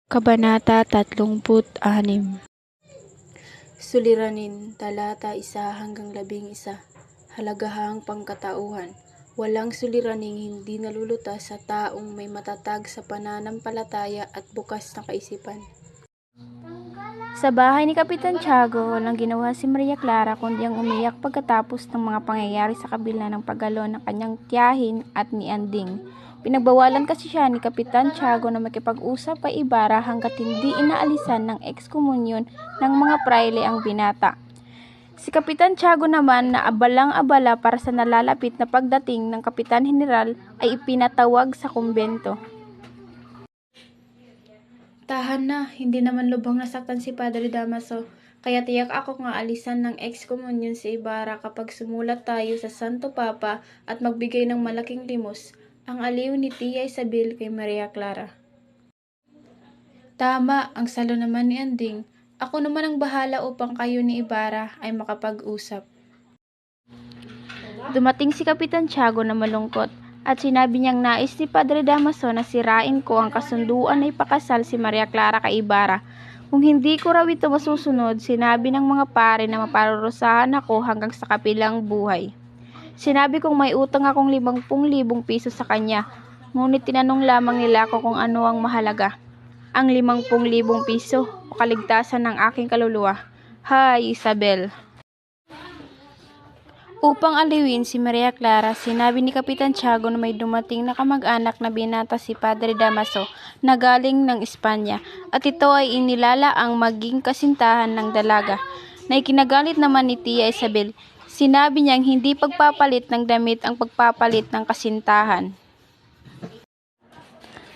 Kabanata 36. Suliranin, talata 1-11. Halagahang pangkatauhan. Walang suliraning hindi nalulutas sa taong may matatag sa pananampalataya at bukas na kaisipan. Sa bahay ni Kapitan Tiago, walang ginawa si Maria Clara kundi ang umiyak pagkatapos ng mga pangyayari sa kabila ng paggalo ng kanyang tiyahin at ni Anding. Pinagbawalan kasi siya ni Kapitan Tiago na makipag-usap kay Ibarra hanggat hindi inaalisan ng ekskomunyon ng mga praile ang binata. Si Kapitan Tiago naman na abalang-abala para sa nalalapit na pagdating ng Kapitan General ay ipinatawag sa kumbento. Tahan na, hindi naman lubhang nasaktan si Padre Damaso, kaya tiyak ako nga alisan ng ekskomunyon si Ibarra kapag sumulat tayo sa Santo Papa at magbigay ng malaking limos, ang aliw ni Tia Isabel kay Maria Clara. Tama, ang salo naman ni Anding. Ako naman ang bahala upang kayo ni Ibarra ay makapag-usap. Dumating si Kapitan Tiago na malungkot at sinabi niyang nais ni Padre Damaso na sirain ko ang kasunduan na ipakasal si Maria Clara kay Ibarra. Kung hindi ko raw ito masusunod, sinabi ng mga pare na maparurusahan ako hanggang sa kapilang buhay. Sinabi kong may utang akong 50,000 piso sa kanya, ngunit tinanong lamang nila ako kung ano ang mahalaga. Ang 50,000 piso o kaligtasan ng aking kaluluwa. Hay, Isabel! Upang aliwin si Maria Clara, sinabi ni Kapitan Tiago na may dumating na kamag-anak na binata si Padre Damaso na galing ng Espanya at ito ay inilalaang maging kasintahan ng dalaga, na ikinagalit naman ni Tia Isabel. Sinabi niyang hindi pagpapalit ng damit ang pagpapalit ng kasintahan.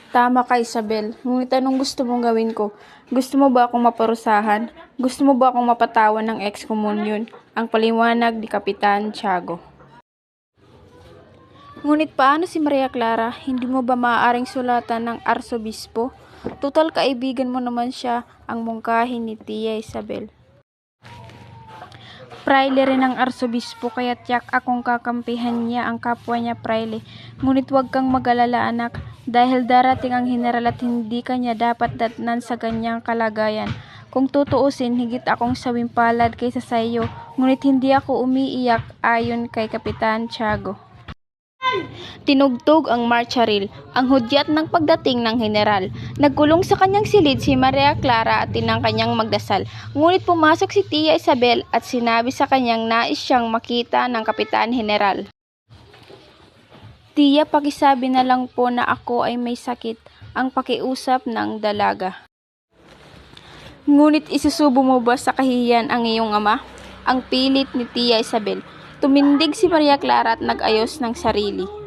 Tama ka, Isabel. Ngunit anong gusto mong gawin ko? Gusto mo ba akong maparusahan? Gusto mo ba akong mapatawan ng ekskomunyon? Ang paliwanag ni Kapitan Tiago. Ngunit paano si Maria Clara? Hindi mo ba maaaring sulatan ng arsobispo? Total kaibigan mo naman siya, ang mungkahi ni Tia Isabel. Praile rin ang arsobispo kaya tiyak akong kakampihan niya ang kapwa niya praile. Ngunit huwag kang mag-alala, anak, dahil darating ang general at hindi kanya dapat datnan sa ganyang kalagayan. Kung tutuusin, higit akong sawimpalad kaysa sa iyo, ngunit hindi ako umiiyak ayon kay Kapitan Tiago. Tinugtog ang marcharil, ang hudyat ng pagdating ng general. Nagkulong sa kanyang silid si Maria Clara at tinangka niyang magdasal. Ngunit pumasok si Tia Isabel at sinabi sa kanyang nais siyang makita ng Kapitan General. Tia, pakisabi na lang po na ako ay may sakit, ang pakiusap ng dalaga. Ngunit isusubo mo ba sa kahihiyan ang iyong ama? Ang pilit ni Tia Isabel. Tumindig si Maria Clara at nag-ayos ng sarili.